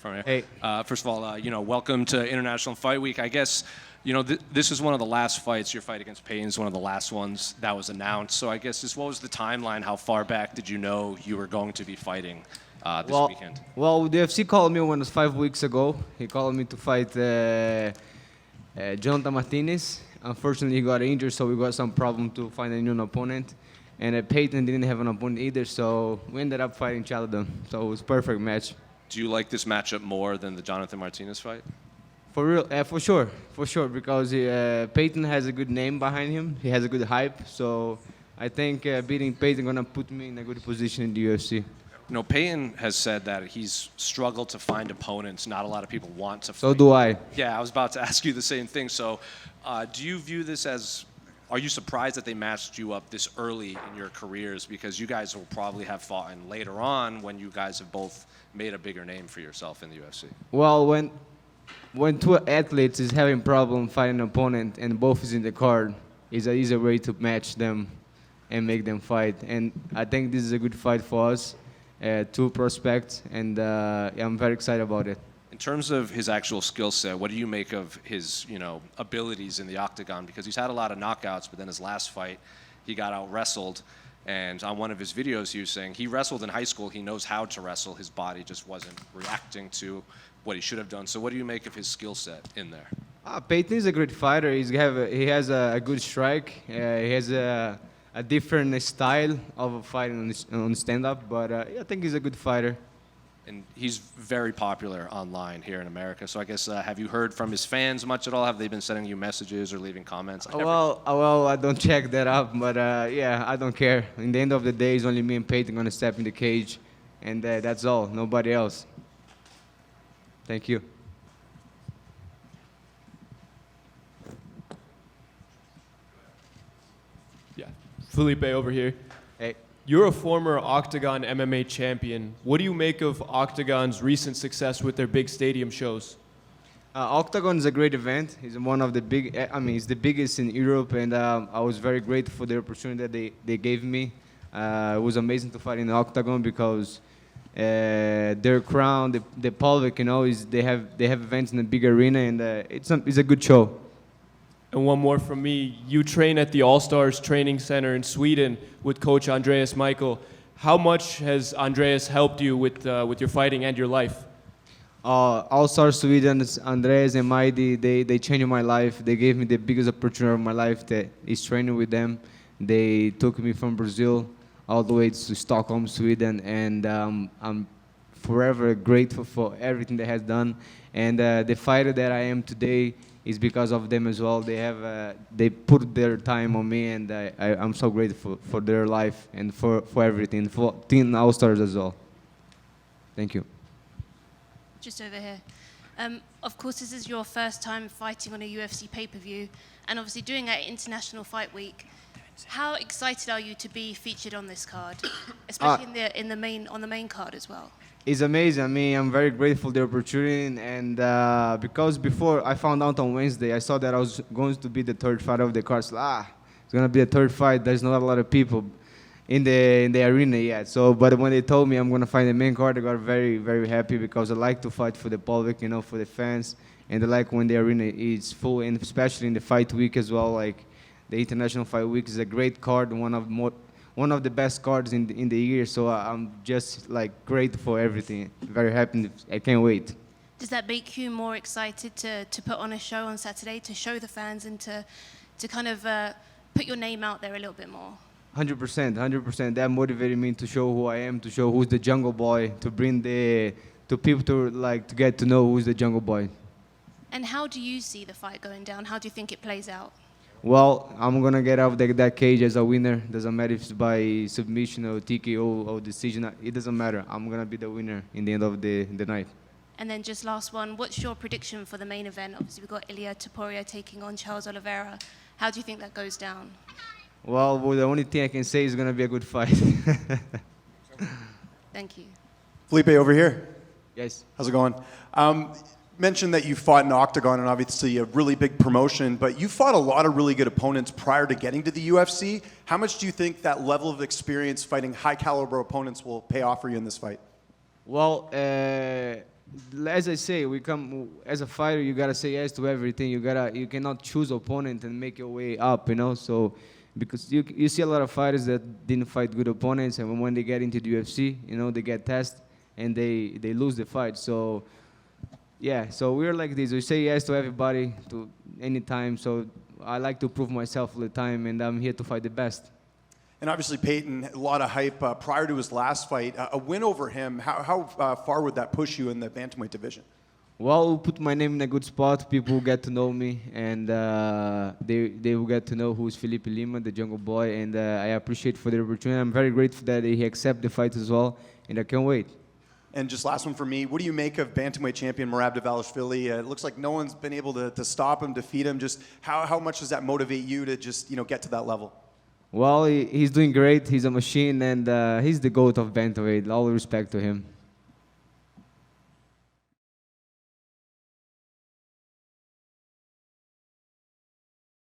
from here. Hey. First of all, welcome to International Fight Week. I guess, this is one of the last fights. Your fight against Payton is one of the last ones that was announced. So I guess what was the timeline? How far back did you know you were going to be fighting this weekend? Well, the UFC called me when it was 5 weeks ago. He called me to fight Jonathan Martinez. Unfortunately, he got injured, so we got some problem to find a new opponent. And Payton didn't have an opponent either, so we ended up fighting Chaladon. So it was a perfect match. Do you like this matchup more than the Jonathan Martinez fight? For real, for sure, because Payton has a good name behind him. He has a good hype, so I think beating Payton gonna put me in a good position in the UFC. Payton has said that he's struggled to find opponents. Not a lot of people want to fight. So do I. Yeah, I was about to ask you the same thing. So do you view this as, are you surprised that they matched you up this early in your careers? Because you guys will probably have fought in later on when you guys have both made a bigger name for yourself in the UFC. Well, when two athletes is having problem fighting an opponent and both is in the card, it's an easier way to match them and make them fight. And I think this is a good fight for us, two prospects, and I'm very excited about it. In terms of his actual skill set, what do you make of his, abilities in the octagon? Because he's had a lot of knockouts, but then his last fight, he got out-wrestled. And on one of his videos, he was saying he wrestled in high school. He knows how to wrestle. His body just wasn't reacting to what he should have done. So what do you make of his skill set in there? Payton is a great fighter. He has a good strike. He has a different style of fighting on stand-up. But I think he's a good fighter. And he's very popular online here in America. So I guess, have you heard from his fans much at all? Have they been sending you messages or leaving comments? Well, I don't check that up, but yeah, I don't care. In the end of the day, it's only me and Payton gonna step in the cage, and that's all. Nobody else. Thank you. Yeah, Felipe over here. Hey. You're a former Octagon MMA champion. What do you make of Octagon's recent success with their big stadium shows? Octagon is a great event. It's one of the it's the biggest in Europe, and I was very grateful for the opportunity that they gave me. It was amazing to fight in the Octagon because their crowd, the public, they have events in a big arena, and it's a good show. And one more from me. You train at the All-Stars Training Center in Sweden with Coach Andreas Michael. How much has Andreas helped you with your fighting and your life? All-Stars Sweden, Andreas and Maidi, they changed my life. They gave me the biggest opportunity of my life that is training with them. They took me from Brazil all the way to Stockholm, Sweden, and I'm forever grateful for everything they has done. And the fighter that I am today is because of them as well. They put their time on me, and I'm so grateful for their life and for everything, for Team All-Stars as well. Thank you. Just over here. Of course, this is your first time fighting on a UFC pay-per-view, and obviously doing it at International Fight Week. How excited are you to be featured on this card, especially on the main card as well? It's amazing. I mean, I'm very grateful for the opportunity, and because before I found out on Wednesday, I saw that I was going to be the third fight of the card. So, it's gonna be a third fight. There's not a lot of people in the arena yet. So, but when they told me I'm gonna fight the main card, I got very, very happy because I like to fight for the public, for the fans, and I like when the arena is full, and especially in the fight week as well. Like the International Fight Week is a great card, one of the best cards in the year, so I'm just grateful for everything. Very happy. I can't wait. Does that make you more excited to put on a show on Saturday, to show the fans and to kind of put your name out there a little bit more? 100%. That motivated me to show who I am, to show who's the Jungle Boy, to bring to people to get to know who's the Jungle Boy. And how do you see the fight going down? How do you think it plays out? Well, I'm going to get out of that cage as a winner. Doesn't matter if it's by submission or TKO or decision. It doesn't matter. I'm going to be the winner in the end of the night. And then just last one, what's your prediction for the main event? Obviously, we've got Ilia Topuria taking on Charles Oliveira. How do you think that goes down? Well, the only thing I can say is going to be a good fight. Thank you. Felipe, over here. Yes. How's it going? Mentioned that you fought in Octagon, and obviously a really big promotion, but you fought a lot of really good opponents prior to getting to the UFC. How much do you think that level of experience fighting high-caliber opponents will pay off for you in this fight? Well, as I say, we come as a fighter. You gotta say yes to everything. You cannot choose opponent and make your way up. So because you see a lot of fighters that didn't fight good opponents, and when they get into the UFC, they get tested and they lose the fight. So yeah, so we're like this. We say yes to everybody, to any time. So I like to prove myself all the time, and I'm here to fight the best. And obviously, Payton, a lot of hype prior to his last fight. A win over him, how far would that push you in the bantamweight division? Well, we'll put my name in a good spot. People will get to know me, and they will get to know who's Felipe Lima, the Jungle Boy, and I appreciate for the opportunity. I'm very grateful that he accepted the fight as well, and I can't wait. And just last one for me, what do you make of bantamweight champion Merab Dvalishvili? It looks like no one's been able to stop him, defeat him. Just how much does that motivate you to just get to that level? Well, he's doing great. He's a machine, and he's the GOAT of bantamweight. All respect to him.